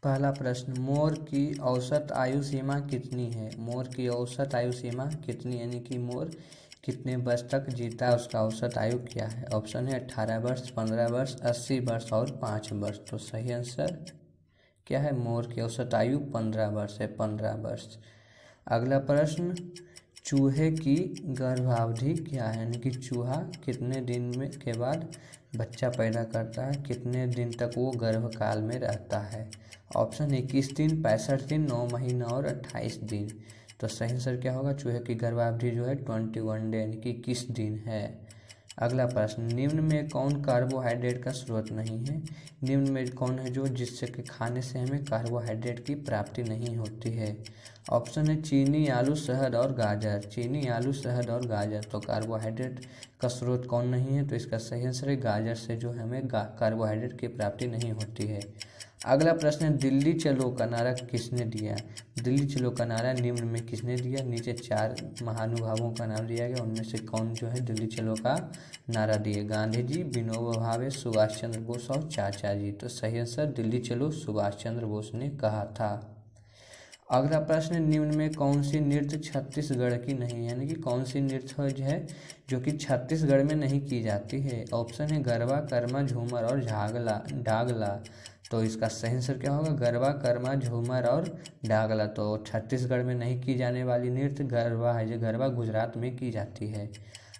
पहला प्रश्न, मोर की औसत आयु सीमा कितनी है? मोर की औसत आयु सीमा कितनी, यानी कि मोर कितने वर्ष तक जीता है, उसका औसत आयु क्या है? ऑप्शन है 18 वर्ष, 15 वर्ष, 80 वर्ष और 5 वर्ष। तो सही आंसर क्या है? मोर की औसत आयु 15 वर्ष है, 15 वर्ष। अगला प्रश्न, चूहे की गर्भावधि क्या है? यानी कि चूहा कितने दिन में के बाद बच्चा पैदा करता है, कितने दिन तक वो गर्भकाल में रहता है? ऑप्शन 21 दिन, 65 दिन, 9 महीना और 28 दिन। तो सही आंसर क्या होगा? चूहे की गर्भावधि जो है 21 डे यानी कि 21 दिन है। अगला प्रश्न, निम्न में कौन कार्बोहाइड्रेट का स्रोत नहीं है? निम्न में कौन है जो जिससे कि खाने से हमें कार्बोहाइड्रेट की प्राप्ति नहीं होती है? ऑप्शन है चीनी, आलू, शहद और गाजर। चीनी, आलू, शहद और गाजर। तो कार्बोहाइड्रेट का स्रोत कौन नहीं है? तो इसका सही आंसर है गाजर से जो हमें कार्बोहाइड्रेट की प्राप्ति नहीं होती है। अगला प्रश्न है, दिल्ली चलो का नारा किसने दिया? दिल्ली चलो का नारा निम्न में किसने दिया? नीचे 4 महानुभावों का नाम दिया गया, उनमें से कौन जो है दिल्ली चलो का नारा दिए? गांधी जी, विनोबा भावे, सुभाष चंद्र बोस और चाचा जी। तो सही आंसर दिल्ली चलो सुभाष चंद्र बोस ने कहा था। अगला प्रश्न, निम्न में कौन सी नृत्य छत्तीसगढ़ की नहीं है? यानी कि कौन सी नृत्य है जो कि छत्तीसगढ़ में नहीं की जाती है? ऑप्शन है गरबा, कर्मा, झूमर और डागला। तो इसका सही आंसर क्या होगा? गरबा, कर्मा, झूमर और डागला। तो छत्तीसगढ़ में नहीं की जाने वाली नृत्य गरबा है, जो गरबा गुजरात में की जाती है।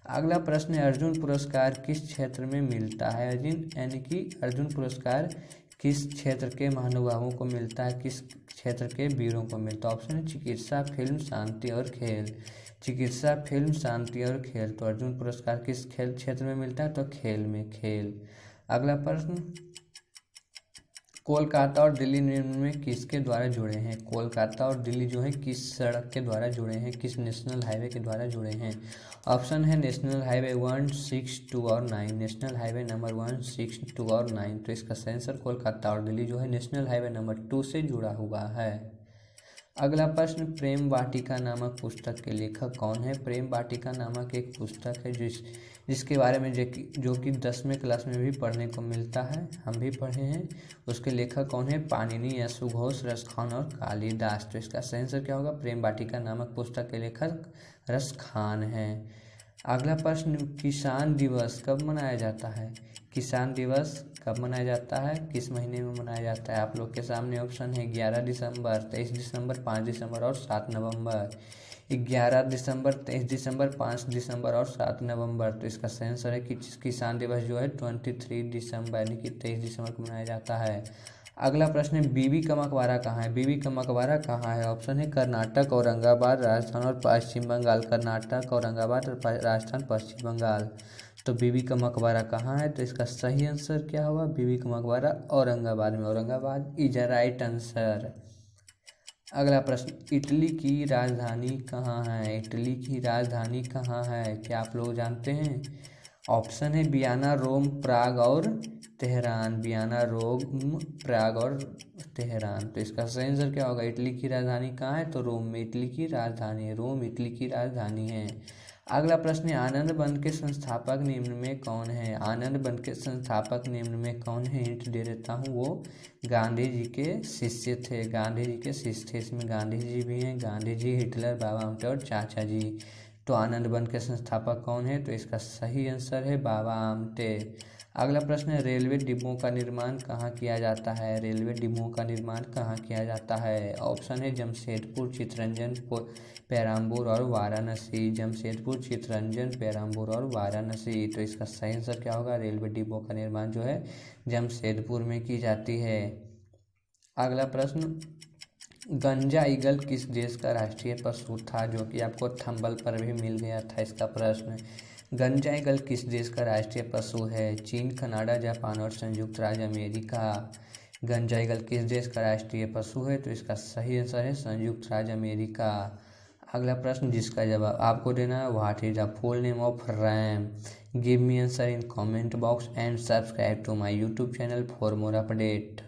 अगला प्रश्न है, अर्जुन पुरस्कार किस क्षेत्र में मिलता है? यानी कि अर्जुन पुरस्कार किस क्षेत्र के महानुभावों को मिलता है, किस क्षेत्र के वीरों को मिलता है? ऑप्शन है चिकित्सा, फिल्म, शांति और खेल। चिकित्सा, फिल्म, शांति और खेल। तो अर्जुन पुरस्कार किस खेल क्षेत्र में मिलता है? तो खेल में, खेल। अगला प्रश्न, कोलकाता और दिल्ली निम्न में किसके द्वारा जुड़े हैं? कोलकाता और दिल्ली जो है किस सड़क के द्वारा जुड़े हैं, किस नेशनल हाईवे के द्वारा जुड़े हैं? ऑप्शन है नेशनल हाईवे 1, 6, 2 और 9। नेशनल हाईवे नंबर 1, 6, 2 और 9। तो इसका सही आंसर कोलकाता और दिल्ली जो है नेशनल हाईवे नंबर 2 से जुड़ा हुआ है। अगला प्रश्न, प्रेम वाटिका नामक पुस्तक के लेखक कौन है? प्रेम वाटिका नामक एक पुस्तक है जिसके बारे में जो कि 10वीं क्लास में भी पढ़ने को मिलता है, हम भी पढ़े हैं। उसके लेखक कौन है? पाणिनि, सुघोष, रसखान और कालिदास। तो इसका सही आंसर क्या होगा? प्रेम वाटिका नामक पुस्तक के लेखक रसखान है। अगला प्रश्न, किसान दिवस कब मनाया जाता है? किसान दिवस कब मनाया जाता है, किस महीने में मनाया जाता है? आप लोग के सामने ऑप्शन है 11 दिसंबर, 23 दिसंबर, 5 दिसंबर और 7 नवंबर। 11 दिसंबर, 23 दिसंबर, 5 दिसंबर और 7 नवंबर। तो इसका सही आंसर है कि किसान दिवस जो है 23 दिसंबर यानी कि 23 दिसंबर को मनाया जाता है। अगला प्रश्न है, बीबी का मकबरा कहाँ है? बीबी का मकबरा कहाँ है? ऑप्शन है कर्नाटक, औरंगाबाद, राजस्थान और पश्चिम बंगाल। कर्नाटक, औरंगाबाद, राजस्थान, पश्चिम बंगाल। तो बीबी का मकबरा कहाँ है? तो इसका सही आंसर क्या होगा? बीबी का मकबरा औरंगाबाद में। Aurangabad is a right answer. अगला प्रश्न, इटली की राजधानी कहाँ है? इटली की राजधानी कहाँ है? क्या आप लोग जानते हैं? ऑप्शन है वियना, रोम, प्राग और तेहरान। वियना, रोम, प्राग और तेहरान। तो इसका सही आंसर क्या होगा? इटली की राजधानी कहाँ है? तो रोम में इटली की राजधानी है। रोम इटली की राजधानी है। अगला प्रश्न है, आनंद वन के संस्थापक निम्न में कौन है? आनंद वन के संस्थापक निम्न में कौन है? हिंट दे देता हूँ, वो गांधी जी के शिष्य थे। गांधी जी के शिष्य थे, इसमें गांधी जी भी हैं। गांधी जी, हिटलर, बाबा आमटे और चाचा जी। तो आनंद वन के संस्थापक कौन है? तो इसका सही आंसर है बाबा आमटे। अगला प्रश्न है, रेलवे डिब्बों का निर्माण कहाँ किया जाता है? रेलवे डिब्बों का निर्माण कहाँ किया जाता है? ऑप्शन है जमशेदपुर, चित्तरंजन, पेराम्बूर और वाराणसी। जमशेदपुर, चित्तरंजन, पेराम्बूर और वाराणसी। तो इसका सही आंसर क्या होगा? रेलवे डिब्बों का निर्माण जो है जमशेदपुर में की जाती है। अगला प्रश्न, गंजा ईगल किस देश का राष्ट्रीय पशु था? जो कि आपको थंबल पर भी मिल गया था इसका प्रश्न। गंजा ईगल किस देश का राष्ट्रीय पशु है? चीन, कनाडा, जापान और संयुक्त राज्य अमेरिका। गंजा ईगल किस देश का राष्ट्रीय पशु है? तो इसका सही आंसर है संयुक्त राज्य अमेरिका। अगला प्रश्न जिसका जवाब आपको देना है, what is the full name of RAM? Give me answer in comment box and subscribe to my YouTube channel for more update.